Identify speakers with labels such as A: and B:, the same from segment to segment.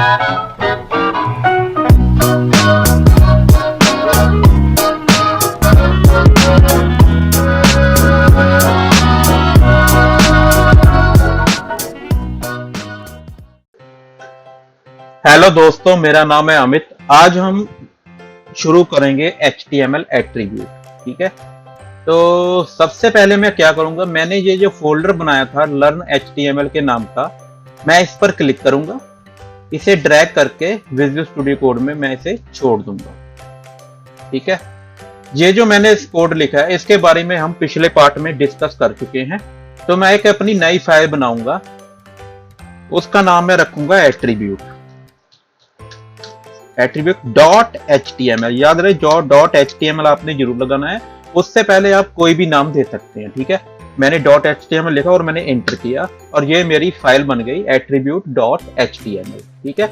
A: Hello दोस्तों, मेरा नाम है अमित। आज हम शुरू करेंगे HTML एट्रीब्यूट। ठीक है, तो सबसे पहले मैं क्या करूंगा, मैंने ये जो फोल्डर बनाया था लर्न HTML के नाम का, मैं इस पर क्लिक करूंगा, इसे ड्रैग करके विजुअल स्टूडियो कोड में मैं इसे छोड़ दूंगा। ठीक है, ये जो मैंने इस कोड लिखा है इसके बारे में हम पिछले पार्ट में डिस्कस कर चुके हैं। तो मैं एक अपनी नई फाइल बनाऊंगा, उसका नाम मैं रखूंगा एट्रीब्यूट.html। याद रहे, जो .html आपने जरूर लगाना है, उससे पहले आप कोई भी नाम दे सकते हैं। ठीक है, मैंने .html लिखा और मैंने एंटर किया और ये मेरी फाइल बन गई attribute.html। ठीक है,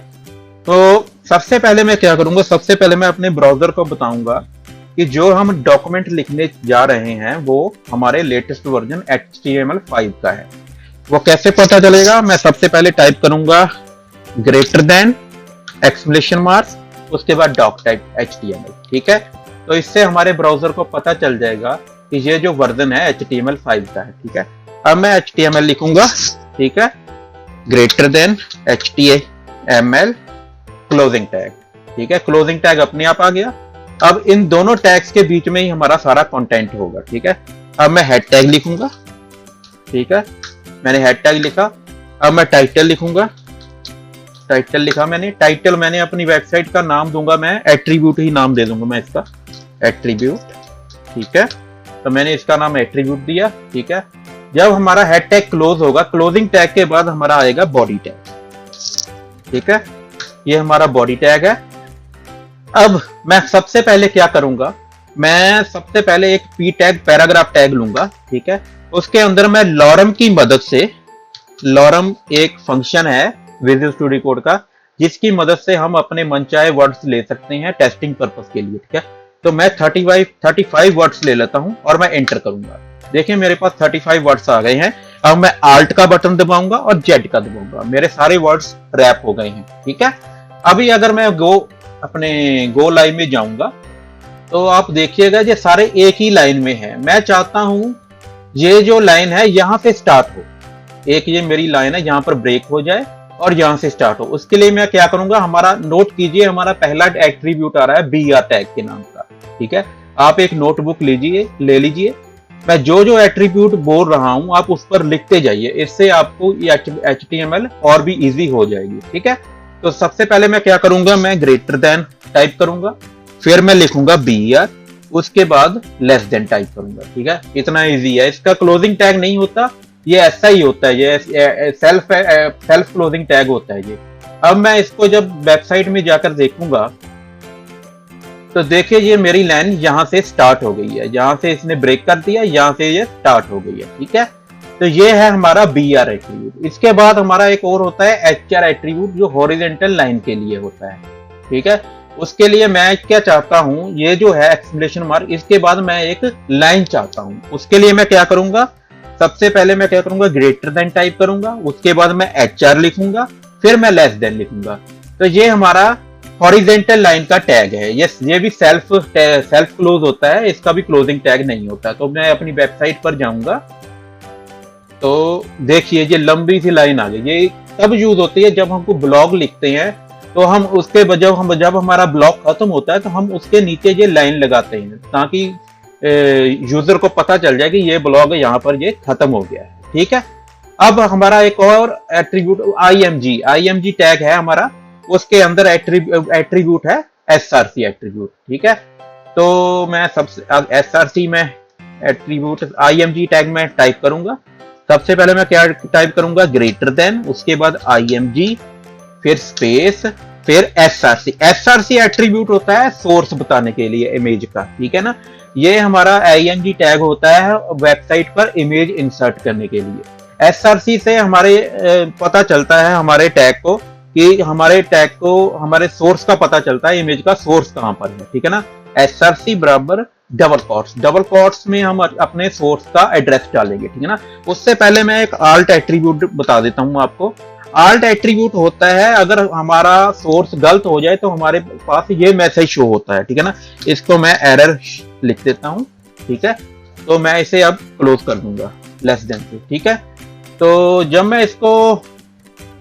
A: तो सबसे पहले मैं क्या करूंगा, सबसे पहले मैं अपने ब्राउजर को बताऊंगा कि जो हम डॉक्यूमेंट लिखने जा रहे हैं वो हमारे लेटेस्ट वर्जन HTML5 का है। वो कैसे पता चलेगा, मैं सबसे पहले टाइप करूंगा ग्रेटर देन एक्सक्लेमेशन मार्क, उसके बाद डॉक टाइप HTML। ठीक है, तो इससे हमारे ब्राउजर को पता चल जाएगा कि ये जो वर्जन है HTML5 का है। ठीक है, अब मैं HTML लिखूंगा। ठीक है, greater than HTML closing tag. ठीक है, क्लोजिंग टैग अपने आप आ गया। अब इन दोनों टैग्स के बीच में ही हमारा सारा कंटेंट होगा। ठीक है, अब मैं हेड टैग लिखूंगा। ठीक है, मैंने हेड टैग लिखा। अब मैं टाइटल लिखूंगा। टाइटल लिखा मैंने। टाइटल मैंने अपनी वेबसाइट का नाम दूंगा, मैं एट्रीब्यूट ही नाम दे दूंगा मैं इसका, एट्रीब्यूट। ठीक है, तो मैंने इसका नाम एट्रीब्यूट दिया। ठीक है, जब हमारा हेड टैग क्लोज होगा, क्लोजिंग टैग के बाद हमारा आएगा बॉडी टैग। ठीक है, ये हमारा बॉडी टैग है। अब मैं सबसे पहले क्या करूंगा, मैं सबसे पहले एक पी टैग पैराग्राफ टैग लूंगा। ठीक है, उसके अंदर मैं लॉरम की मदद से, लॉरम एक फंक्शन है विजुअल स्टूडियो कोड का, जिसकी मदद से हम अपने मनचाहे वर्ड्स ले सकते हैं टेस्टिंग पर्पस के लिए। ठीक है, तो मैं 35 वर्ड्स ले लेता हूं और मैं एंटर करूंगा। देखिए मेरे पास 35 वर्ड्स आ गए हैं। अब मैं आल्ट का बटन दबाऊंगा और जेड का दबाऊंगा, मेरे सारे वर्ड्स रैप हो गए हैं। ठीक है, अभी अगर मैं अपने गो लाइन में जाऊंगा तो आप देखिएगा ये सारे एक ही लाइन में है। मैं चाहता हूं ये जो लाइन है यहां से स्टार्ट हो, एक ये मेरी लाइन है यहां पर ब्रेक हो जाए और यहां से स्टार्ट हो। उसके लिए मैं क्या करूंगा, हमारा नोट कीजिए, हमारा पहला एट्रीब्यूट आ रहा है BR टैग के नाम का। ठीक है, आप एक नोटबुक ले लीजिए। मैं जो एट्रीब्यूट बोल रहा हूं आप उस पर लिखते जाइए, इससे आपको HTML और भी इजी हो जाएगी। ठीक है, तो सबसे पहले मैं क्या करूंगा, मैं ग्रेटर देन टाइप करूंगा, फिर मैं लिखूंगा BR, उसके बाद लेस देन टाइप करूंगा। ठीक है, इतना इजी है। इसका क्लोजिंग टैग नहीं होता, ये ऐसा ही होता है, ये सेल्फ क्लोजिंग टैग होता है ये। अब मैं इसको जब वेबसाइट में जाकर देखूंगा तो देखिए ये मेरी लाइन यहां से स्टार्ट हो गई है, यहां से इसने ब्रेक कर दिया, यहां से ये स्टार्ट हो गई है। ठीक है, तो ये है हमारा BR एट्रीब्यूट। इसके बाद हमारा एक और होता है HR एट्रीब्यूट, जो हॉरिजॉन्टल लाइन के लिए होता है। ठीक है, उसके लिए मैं क्या चाहता हूं, ये जो है एक्सक्लेमेशन मार्क, इसके बाद मैं एक लाइन चाहता हूं। उसके लिए मैं क्या करूंगा, सबसे पहले मैं क्या करूंगा, ग्रेटर देन टाइप करूंगा, उसके बाद मैं HR लिखूंगा, फिर मैं लेस देन लिखूंगा। तो ये हमारा हॉरिजॉन्टल लाइन का टैग है। ये भी सेल्फ क्लोज होता है, इसका भी क्लोजिंग टैग नहीं होता। तो मैं अपनी वेबसाइट पर जाऊंगा तो देखिए ये लंबी सी लाइन आ गई। ये तब यूज होती है जब हमको ब्लॉग लिखते हैं, तो हम उसके जब हमारा ब्लॉग खत्म होता है तो हम उसके नीचे ये लाइन लगाते हैं, ताकि यूजर को पता चल जाए कि ये ब्लॉग यहाँ पर ये खत्म हो गया है। ठीक है, अब हमारा एक और एट्रीब्यूट IMG टैग है हमारा, उसके अंदर एट्रीब्यूट है SRC एट्रीब्यूट। ठीक है, तो मैं सबसे SRC में एट्रीब्यूट IMG टैग में टाइप करूंगा। सबसे पहले मैं क्या टाइप करूंगा, ग्रेटर देन, उसके बाद IMG, फिर स्पेस, फिर SRC एट्रीब्यूट होता है सोर्स बताने के लिए इमेज का। ठीक है ना, ये हमारा IMG टैग होता है वेबसाइट पर इमेज इंसर्ट करने के लिए। SRC से हमारे पता चलता है हमारे टैग को, कि हमारे सोर्स का पता चलता है, इमेज का सोर्स कहां पर है। ठीक है ना, SRC बराबर डबल कोट्स में हम अपने सोर्स का एड्रेस डालेंगे। ठीक है ना, उससे पहले मैं एक आल्ट एट्रीब्यूट बता देता हूं आपको। आल्ट एट्रीब्यूट होता है अगर हमारा सोर्स गलत हो जाए तो हमारे पास ये मैसेज शो होता है, ठीक है ना। इसको मैं एरर लिख देता हूं, ठीक है। तो मैं इसे अब क्लोज कर दूंगा लेस देन से, ठीक है। तो जब मैं इसको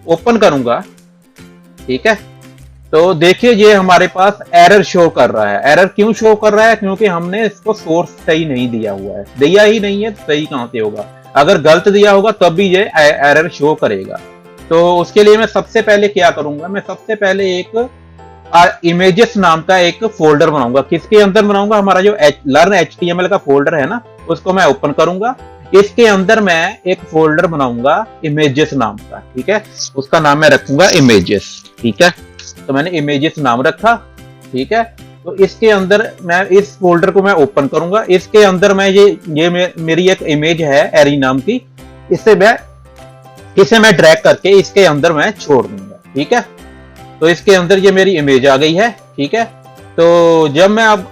A: ओपन करूंगा, ठीक है, तो देखिए ये हमारे पास एरर शो कर रहा है। एरर क्यों शो कर रहा है? क्योंकि हमने इसको सोर्स सही नहीं दिया हुआ है। दिया ही नहीं है तो सही कहां से होगा? अगर गलत दिया होगा तब भी ये एरर शो करेगा। तो उसके लिए मैं सबसे पहले क्या करूंगा, मैं सबसे पहले एक इमेजेस नाम का एक फोल्डर बनाऊंगा। किसके अंदर बनाऊंगा? हमारा जो लर्न HTML का फोल्डर है ना, उसको मैं ओपन करूंगा। इसके अंदर मैं एक फोल्डर बनाऊंगा इमेजेस नाम का, ठीक है। उसका नाम मैं रखूंगा इमेजेस, ठीक है। तो मैंने इमेजेस नाम रखा, ठीक है। तो इसके अंदर मैं इस फोल्डर को मैं ओपन करूंगा। इसके अंदर मैं ये मेरी एक इमेज है एरी नाम की, इसे मैं ड्रैग करके इसके अंदर मैं छोड़ दूंगा, ठीक है। तो इसके अंदर ये मेरी इमेज आ गई है, ठीक है। तो जब मैं अब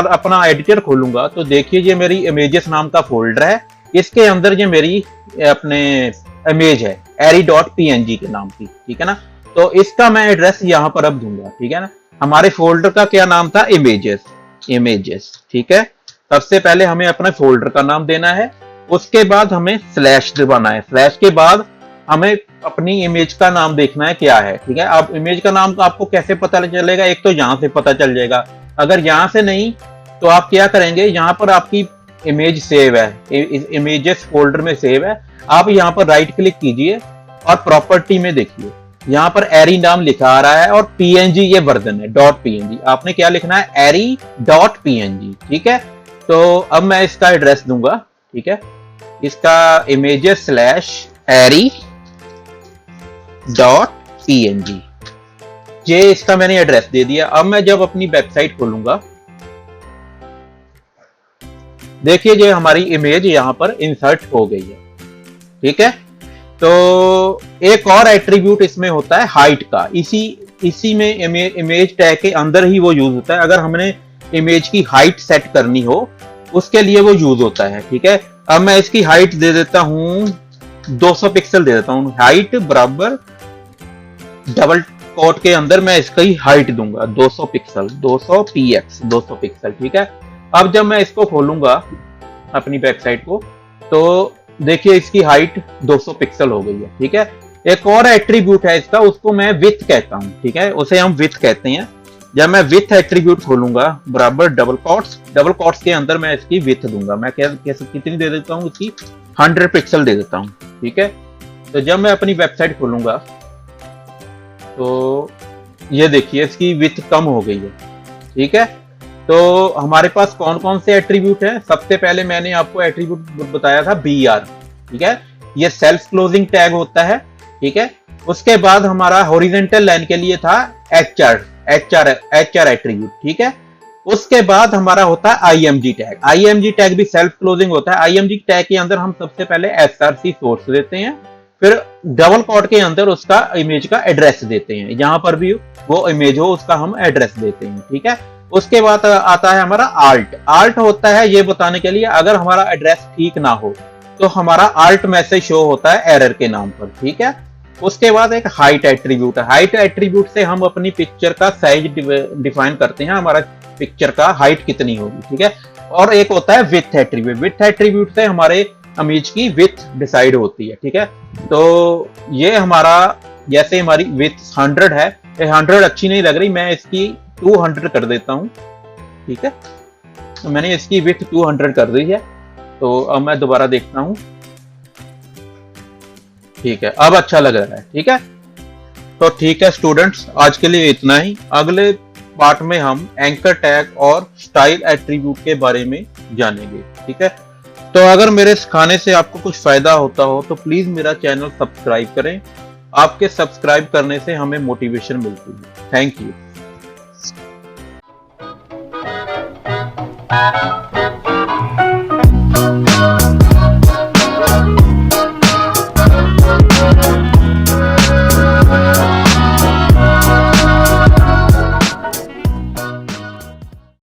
A: अपना एडिटर खोलूंगा तो देखिए ये मेरी इमेजेस नाम का फोल्डर है। इसके अंदर ये मेरी अपने इमेज है eri.png के नाम की, ठीक है ना। तो इसका मैं एड्रेस यहां पर अब दूंगा, ठीक है ना। हमारे फोल्डर का क्या नाम था? इमेजेस, ठीक है। सबसे पहले हमें अपने फोल्डर का नाम देना है, उसके बाद हमें स्लैश दबाना है। स्लैश के बाद हमें अपनी इमेज का नाम देखना है क्या है, ठीक है। अब इमेज का नाम आपको कैसे पता चलेगा? एक तो यहां से पता चल जाएगा। अगर यहां से नहीं तो आप क्या करेंगे, यहां पर आपकी इमेज सेव है, इमेजेस फोल्डर में सेव है। आप यहां पर राइट क्लिक कीजिए और प्रॉपर्टी में देखिए, यहां पर एरी नाम लिखा आ रहा है और PNG ये वर्जन है .png। आपने क्या लिखना है? eri.png, ठीक है। तो अब मैं इसका एड्रेस दूंगा, ठीक है। इसका images / eri.png, ये इसका मैंने एड्रेस दे दिया। अब मैं जब अपनी वेबसाइट खोलूंगा, देखिए ये हमारी इमेज यहां पर इंसर्ट हो गई है, ठीक है। तो एक और एट्रीब्यूट इसमें होता है हाइट का। इसी में इमेज टैग के अंदर ही वो यूज होता है। अगर हमने इमेज की हाइट सेट करनी हो उसके लिए वो यूज होता है, ठीक है। अब मैं इसकी हाइट दे देता हूं 200 पिक्सल दे देता हूं। हाइट बराबर डबल कोट के अंदर मैं इसकी हाइट दूंगा 200 पिक्सल, 200 px, 200 पिक्सल, ठीक है। अब जब मैं इसको खोलूंगा अपनी वेबसाइट को, तो देखिए इसकी हाइट 200 पिक्सल हो गई है, ठीक है। एक और एट्रीब्यूट है इसका, उसको मैं विथ कहता हूं, ठीक है। उसे हम विथ कहते हैं। जब मैं विथ एट्रीब्यूट खोलूंगा बराबर डबल कोट्स के अंदर मैं इसकी विथ दूंगा। मैं कितनी दे देता हूं? इसकी 100 पिक्सल दे देता हूं, ठीक है। तो जब मैं अपनी वेबसाइट खोलूंगा तो ये देखिए इसकी विथ कम हो गई है, ठीक है। तो हमारे पास कौन कौन से एट्रीब्यूट हैं? सबसे पहले मैंने आपको एट्रीब्यूट बताया था BR, ठीक है। ये सेल्फ क्लोजिंग टैग होता है, ठीक है। उसके बाद हमारा हॉरिजॉन्टल लाइन के लिए था HR एट्रीब्यूट, ठीक है। उसके बाद हमारा होता है IMG टैग भी सेल्फ क्लोजिंग होता है। IMG टैग के अंदर हम सबसे पहले src सोर्स देते हैं, फिर डबल कोट के अंदर उसका इमेज का एड्रेस देते हैं। यहां पर भी वो इमेज हो उसका हम एड्रेस देते हैं, ठीक है। उसके बाद आता है हमारा आल्ट होता है ये बताने के लिए अगर हमारा एड्रेस ठीक ना हो तो हमारा आल्ट मैसेज शो होता है एरर के नाम पर, ठीक है। उसके बाद एक हाइट एट्रीब्यूट है। हाइट एट्रीब्यूट से हम अपनी पिक्चर का साइज डिफाइन करते हैं, हमारा पिक्चर का हाइट कितनी होगी, ठीक है। और एक होता है विथ एट्रीब्यूट से हमारे इमेज की विथ डिसाइड होती है, ठीक है। तो ये हमारा, जैसे हमारी विथ 100 है, 100 अच्छी नहीं लग रही, मैं इसकी 200 कर देता हूं, ठीक है। तो मैंने इसकी विथ 200 कर दी है। तो अब मैं दोबारा देखता हूं, ठीक है, अब अच्छा लग रहा है, ठीक है। तो ठीक है स्टूडेंट्स, आज के लिए इतना ही। अगले पार्ट में हम एंकर टैग और स्टाइल एट्रीब्यूट के बारे में जानेंगे, ठीक है। तो अगर मेरे सिखाने से आपको कुछ फायदा होता हो तो प्लीज मेरा चैनल सब्सक्राइब करें। आपके सब्सक्राइब करने से हमें मोटिवेशन मिलती है। Thank you.